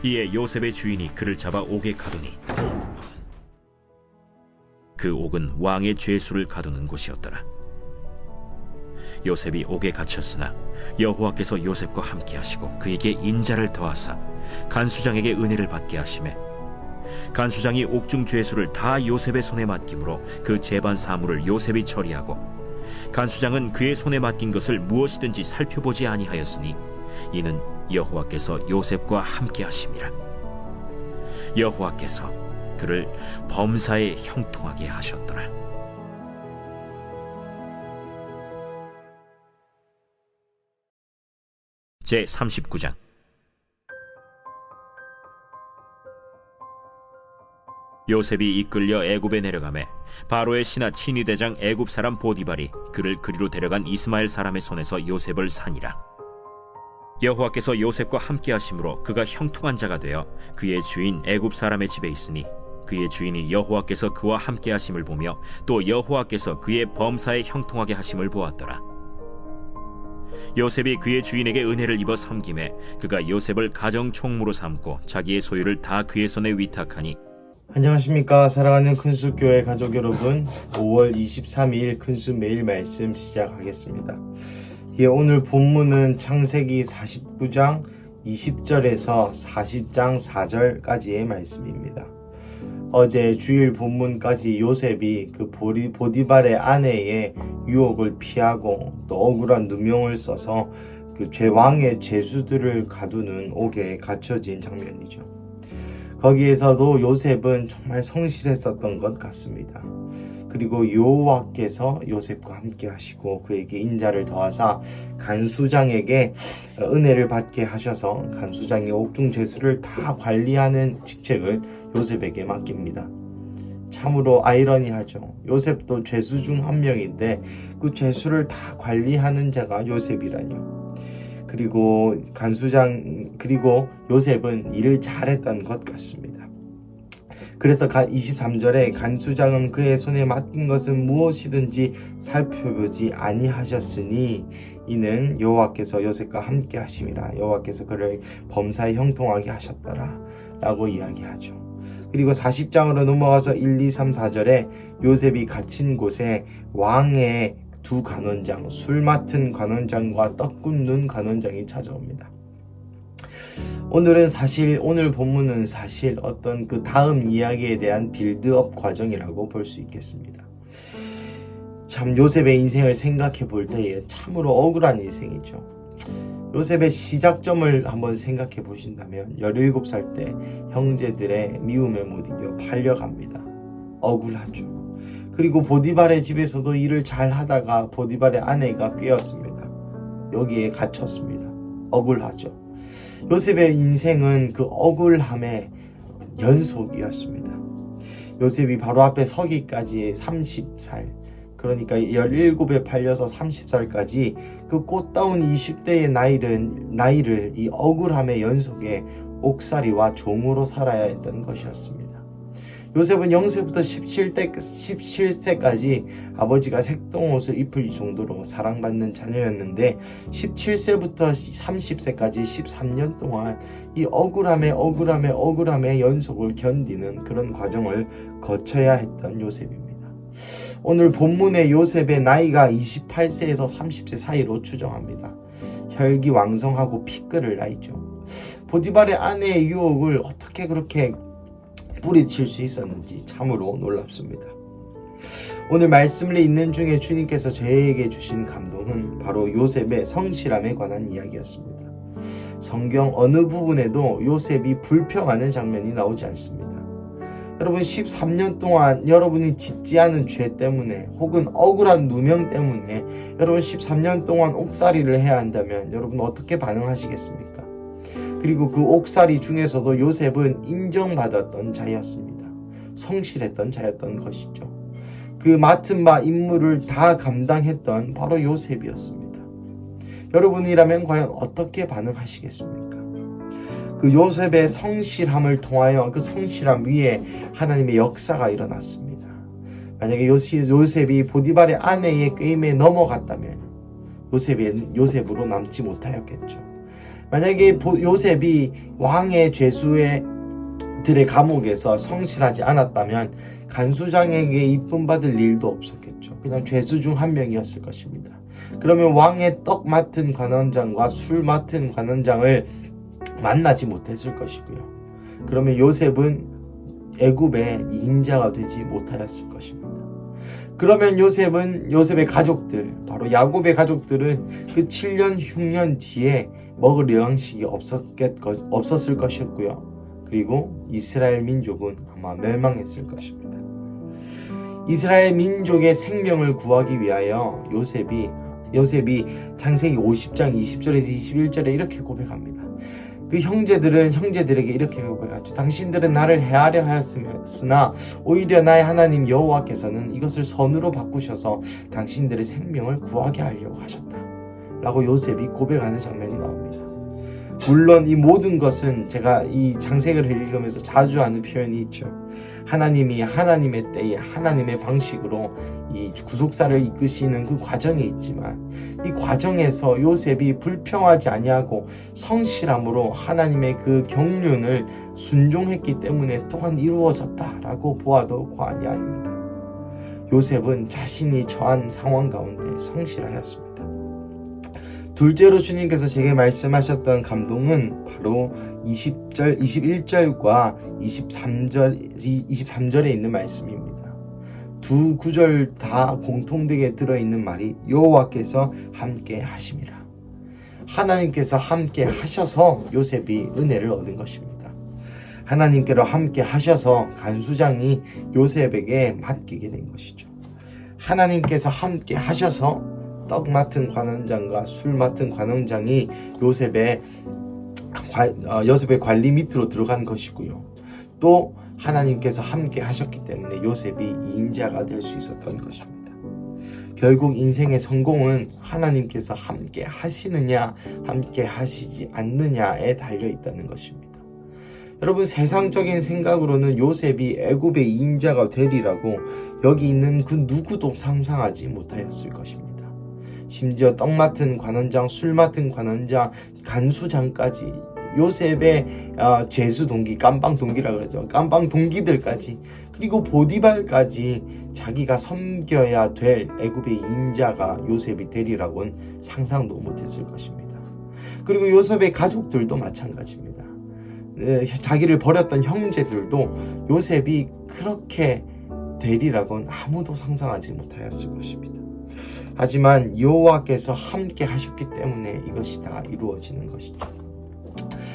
이에 요셉의 주인이 그를 잡아 옥에 가두니 그 옥은 왕의 죄수를 가두는 곳이었더라. 요셉이 옥에 갇혔으나 여호와께서 요셉과 함께 하시고 그에게 인자를 더하사 간수장에게 은혜를 받게 하시매 간수장이 옥중 죄수를 다 요셉의 손에 맡김으로 그 재반 사물을 요셉이 처리하고 간수장은 그의 손에 맡긴 것을 무엇이든지 살펴보지 아니하였으니 이는 여호와께서 요셉과 함께 하심이라. 여호와께서 그를 범사에 형통하게 하셨더라. 제 39장. 요셉이 이끌려 애굽에 내려가매 바로의 신하 친위대장 애굽 사람 보디발이 그를 그리로 데려간 이스마엘 사람의 손에서 요셉을 산이라. 여호와께서 요셉과 함께 하심으로 그가 형통한 자가 되어 그의 주인 애굽 사람의 집에 있으니 그의 주인이 여호와께서 그와 함께 하심을 보며 또 여호와께서 그의 범사에 형통하게 하심을 보았더라. 요셉이 그의 주인에게 은혜를 입어 섬김에 그가 요셉을 가정 총무로 삼고 자기의 소유를 다 그의 손에 위탁하니. 안녕하십니까 사랑하는 큰숲교회 가족 여러분, 5월 23일 큰숲 매일 말씀 시작하겠습니다. 오늘 본문은 창세기 49장 20절에서 40장 4절까지의 말씀입니다. 어제 주일 본문까지 요셉이 그 보디발의 아내의 유혹을 피하고 또 억울한 누명을 써서 그 왕의 죄수들을 가두는 옥에 갇혀진 장면이죠. 거기에서도 요셉은 정말 성실했었던 것 같습니다. 그리고 여호와께서 요셉과 함께 하시고 그에게 인자를 더하사 간수장에게 은혜를 받게 하셔서 간수장이 옥중 죄수를 다 관리하는 직책을 요셉에게 맡깁니다. 참으로 아이러니하죠. 요셉도 죄수 중 한 명인데 그 죄수를 다 관리하는 자가 요셉이라뇨. 그리고 요셉은 일을 잘했던 것 같습니다. 그래서 23절에 간수장은 그의 손에 맡긴 것은 무엇이든지 살펴보지 아니하셨으니 이는 여호와께서 요셉과 함께 하심이라. 여호와께서 그를 범사에 형통하게 하셨더라 라고 이야기하죠. 그리고 40장으로 넘어가서 1, 2, 3, 4절에 요셉이 갇힌 곳에 왕의 두 관원장, 술 맡은 관원장과 떡 굽는 관원장이 찾아옵니다. 오늘 본문은 사실 어떤 그 다음 이야기에 대한 빌드업 과정이라고 볼 수 있겠습니다. 참 요셉의 인생을 생각해 볼 때에 참으로 억울한 인생이죠. 요셉의 시작점을 한번 생각해 보신다면 17살 때 형제들의 미움에 못 이겨 팔려갑니다. 억울하죠. 그리고 보디발의 집에서도 일을 잘 하다가 보디발의 아내가 꿰었습니다. 여기에 갇혔습니다. 억울하죠. 요셉의 인생은 그 억울함의 연속이었습니다. 요셉이 바로 앞에 서기까지의 30살, 그러니까 17에 팔려서 30살까지 그 꽃다운 20대의 나이를 이 억울함의 연속에 옥살이와 종으로 살아야 했던 것이었습니다. 요셉은 0세부터 17세까지 아버지가 색동옷을 입을 정도로 사랑받는 자녀였는데 17세부터 30세까지 13년 동안 이 억울함의 연속을 견디는 그런 과정을 거쳐야 했던 요셉입니다. 오늘 본문의 요셉의 나이가 28세에서 30세 사이로 추정합니다. 혈기왕성하고 피 끓을 나이죠. 보디발의 아내의 유혹을 어떻게 그렇게 뿌리칠 수 있었는지 참으로 놀랍습니다. 오늘 말씀을 읽는 중에 주님께서 저에게 주신 감동은 바로 요셉의 성실함에 관한 이야기였습니다. 성경 어느 부분에도 요셉이 불평하는 장면이 나오지 않습니다. 여러분 13년 동안 여러분이 짓지 않은 죄 때문에 혹은 억울한 누명 때문에 여러분 13년 동안 옥살이를 해야 한다면 여러분 어떻게 반응하시겠습니까? 그리고 그 옥살이 중에서도 요셉은 인정받았던 자였습니다. 성실했던 자였던 것이죠. 그 맡은 바 임무를 다 감당했던 바로 요셉이었습니다. 여러분이라면 과연 어떻게 반응하시겠습니까? 그 요셉의 성실함을 통하여 그 성실함 위에 하나님의 역사가 일어났습니다. 만약에 요셉이 보디발의 아내의 꾀임에 넘어갔다면 요셉으로 남지 못하였겠죠. 만약에 요셉이 왕의 죄수의 들의 감옥에서 성실하지 않았다면 간수장에게 이쁨 받을 일도 없었겠죠. 그냥 죄수 중 한 명이었을 것입니다. 그러면 왕의 떡 맡은 관원장과 술 맡은 관원장을 만나지 못했을 것이고요. 그러면 요셉은 애굽의 인자가 되지 못하였을 것입니다. 그러면 요셉의 가족들, 바로 야곱의 가족들은 그 7년 흉년 뒤에 먹을 양식이 없었을 것이었고요. 그리고 이스라엘 민족은 아마 멸망했을 것입니다. 이스라엘 민족의 생명을 구하기 위하여 요셉이 창세기 50장 20절에서 21절에 이렇게 고백합니다. 그 형제들에게 이렇게 고백하죠. 당신들은 나를 해하려 하였으나 오히려 나의 하나님 여호와께서는 이것을 선으로 바꾸셔서 당신들의 생명을 구하게 하려고 하셨다 라고 요셉이 고백하는 장면이 나옵니다. 물론 이 모든 것은 제가 이 창세기를 읽으면서 자주 하는 표현이 있죠. 하나님이 하나님의 때에 하나님의 방식으로 이 구속사를 이끄시는 그 과정에 있지만, 이 과정에서 요셉이 불평하지 아니하고 성실함으로 하나님의 그 경륜을 순종했기 때문에 또한 이루어졌다라고 보아도 과언이 아닙니다. 요셉은 자신이 처한 상황 가운데 성실하였습니다. 둘째로 주님께서 제게 말씀하셨던 감동은 바로 21절과 23절에 있는 말씀입니다. 두 구절 다 공통되게 들어있는 말이 여호와께서 함께 하심이라. 하나님께서 함께 하셔서 요셉이 은혜를 얻은 것입니다. 하나님께로 함께 하셔서 간수장이 요셉에게 맡기게 된 것이죠. 하나님께서 함께 하셔서 떡 맡은 관원장과 술 맡은 관원장이 요셉의 관리 밑으로 들어간 것이고요. 또 하나님께서 함께 하셨기 때문에 요셉이 인자가 될 수 있었던 것입니다. 결국 인생의 성공은 하나님께서 함께 하시느냐 함께 하시지 않느냐에 달려 있다는 것입니다. 여러분, 세상적인 생각으로는 요셉이 애굽의 인자가 되리라고 여기 있는 그 누구도 상상하지 못하였을 것입니다. 심지어 떡 맡은 관원장, 술 맡은 관원장, 간수장까지 요셉의 죄수 동기, 깜빵 동기라 그러죠. 깜빵 동기들까지, 그리고 보디발까지 자기가 섬겨야 될 애굽의 인자가 요셉이 되리라고는 상상도 못했을 것입니다. 그리고 요셉의 가족들도 마찬가지입니다. 자기를 버렸던 형제들도 요셉이 그렇게 되리라고는 아무도 상상하지 못하였을 것입니다. 하지만 여호와께서 함께 하셨기 때문에 이것이 다 이루어지는 것이죠.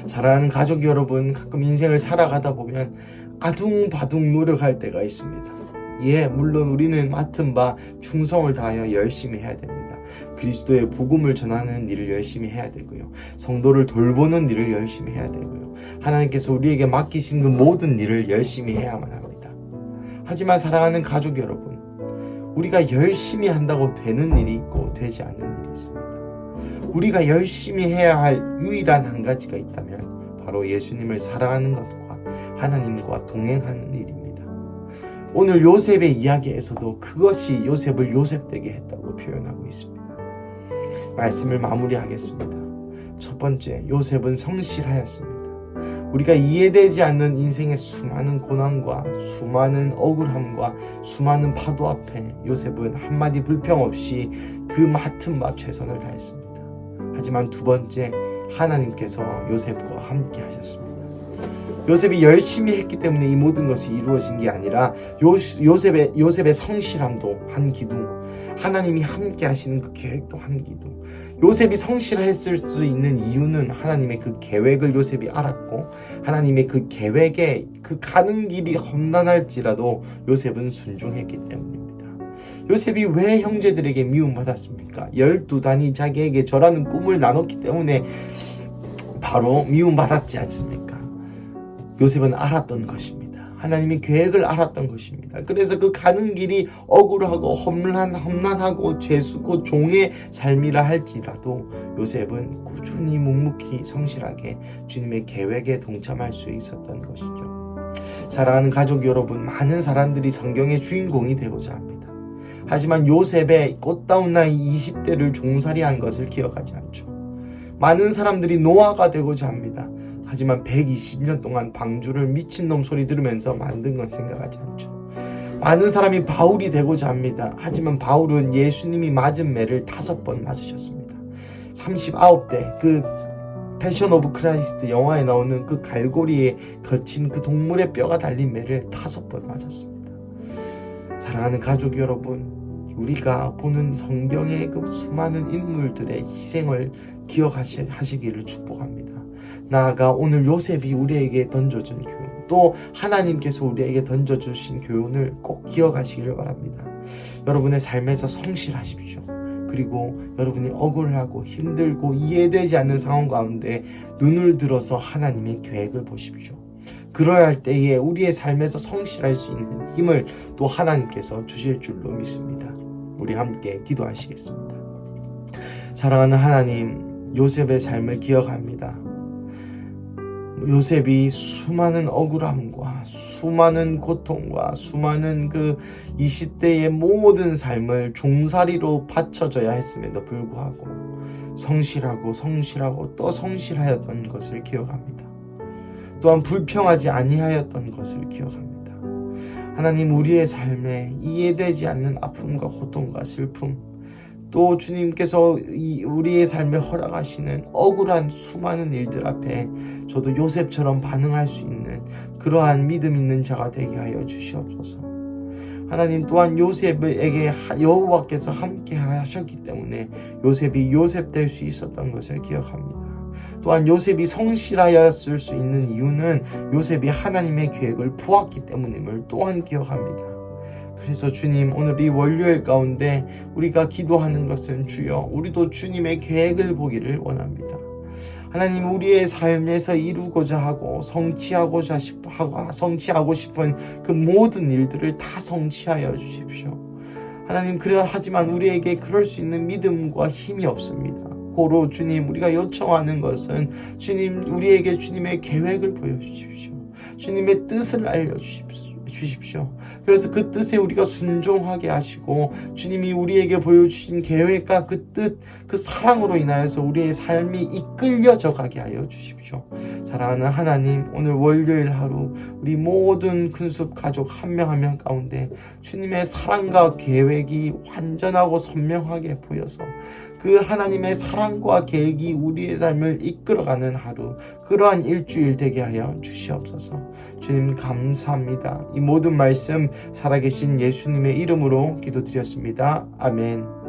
사랑하는 가족 여러분, 가끔 인생을 살아가다 보면 아둥바둥 노력할 때가 있습니다. 물론 우리는 맡은 바 충성을 다하여 열심히 해야 됩니다. 그리스도의 복음을 전하는 일을 열심히 해야 되고요. 성도를 돌보는 일을 열심히 해야 되고요. 하나님께서 우리에게 맡기신 그 모든 일을 열심히 해야만 합니다. 하지만 사랑하는 가족 여러분, 우리가 열심히 한다고 되는 일이 있고 되지 않는 일이 있습니다. 우리가 열심히 해야 할 유일한 한 가지가 있다면 바로 예수님을 사랑하는 것과 하나님과 동행하는 일입니다. 오늘 요셉의 이야기에서도 그것이 요셉을 요셉되게 했다고 표현하고 있습니다. 말씀을 마무리하겠습니다. 첫 번째, 요셉은 성실하였습니다. 우리가 이해되지 않는 인생의 수많은 고난과 수많은 억울함과 수많은 파도 앞에 요셉은 한마디 불평 없이 그 맡은 바 최선을 다했습니다. 하지만 두 번째, 하나님께서 요셉과 함께 하셨습니다. 요셉이 열심히 했기 때문에 이 모든 것이 이루어진 게 아니라 요셉의 성실함도 한 기둥, 하나님이 함께 하시는 그 계획도 한 기둥. 요셉이 성실했을 수 있는 이유는 하나님의 그 계획을 요셉이 알았고, 하나님의 그 계획에 그 가는 길이 험난할지라도 요셉은 순종했기 때문입니다. 요셉이 왜 형제들에게 미움받았습니까? 12단이 자기에게 절하는 꿈을 나눴기 때문에 바로 미움받았지 않습니까? 요셉은 알았던 것입니다. 하나님의 계획을 알았던 것입니다. 그래서 그 가는 길이 억울하고 험난하고 죄수고 종의 삶이라 할지라도 요셉은 꾸준히 묵묵히 성실하게 주님의 계획에 동참할 수 있었던 것이죠. 사랑하는 가족 여러분, 많은 사람들이 성경의 주인공이 되고자 합니다. 하지만 요셉의 꽃다운 나이 20대를 종살이한 것을 기억하지 않죠. 많은 사람들이 노아가 되고자 합니다. 하지만 120년 동안 방주를 미친놈 소리 들으면서 만든 건 생각하지 않죠. 많은 사람이 바울이 되고자 합니다. 하지만 바울은 예수님이 맞은 매를 5번 맞으셨습니다. 39대 그 패션 오브 크라이스트 영화에 나오는 그 갈고리에 거친 그 동물의 뼈가 달린 매를 5번 맞았습니다. 사랑하는 가족 여러분, 우리가 보는 성경의 그 수많은 인물들의 희생을 기억하시기를 축복합니다. 나아가 오늘 요셉이 우리에게 던져준 교훈, 또 하나님께서 우리에게 던져주신 교훈을 꼭 기억하시기를 바랍니다. 여러분의 삶에서 성실하십시오. 그리고 여러분이 억울하고 힘들고 이해되지 않는 상황 가운데 눈을 들어서 하나님의 계획을 보십시오. 그러야 할 때에 우리의 삶에서 성실할 수 있는 힘을 또 하나님께서 주실 줄로 믿습니다. 우리 함께 기도하시겠습니다. 사랑하는 하나님, 요셉의 삶을 기억합니다. 요셉이 수많은 억울함과 수많은 고통과 수많은 그 20대의 모든 삶을 종살이로 바쳐져야 했음에도 불구하고 성실하고 또 성실하였던 것을 기억합니다. 또한 불평하지 아니하였던 것을 기억합니다. 하나님, 우리의 삶에 이해되지 않는 아픔과 고통과 슬픔, 또 주님께서 우리의 삶에 허락하시는 억울한 수많은 일들 앞에 저도 요셉처럼 반응할 수 있는 그러한 믿음 있는 자가 되게 하여 주시옵소서. 하나님, 또한 요셉에게 여호와께서 함께 하셨기 때문에 요셉이 요셉 될 수 있었던 것을 기억합니다. 또한 요셉이 성실하였을 수 있는 이유는 요셉이 하나님의 계획을 보았기 때문임을 또한 기억합니다. 그래서 주님, 오늘 이 월요일 가운데 우리가 기도하는 것은 주여, 우리도 주님의 계획을 보기를 원합니다. 하나님, 우리의 삶에서 이루고자 하고 성취하고 싶은 그 모든 일들을 다 성취하여 주십시오. 하나님, 하지만 우리에게 그럴 수 있는 믿음과 힘이 없습니다. 고로 주님, 우리가 요청하는 것은 주님, 우리에게 주님의 계획을 보여주십시오. 주님의 뜻을 알려주십시오. 그래서 그 뜻에 우리가 순종하게 하시고 주님이 우리에게 보여주신 계획과 그 뜻, 그 사랑으로 인하여서 우리의 삶이 이끌려져 가게 하여 주십시오. 사랑하는 하나님, 오늘 월요일 하루 우리 모든 큰숲 가족 한 명 한 명 가운데 주님의 사랑과 계획이 완전하고 선명하게 보여서 그 하나님의 사랑과 계획이 우리의 삶을 이끌어가는 하루, 그러한 일주일 되게 하여 주시옵소서. 주님, 감사합니다. 이 모든 말씀 살아계신 예수님의 이름으로 기도드렸습니다. 아멘.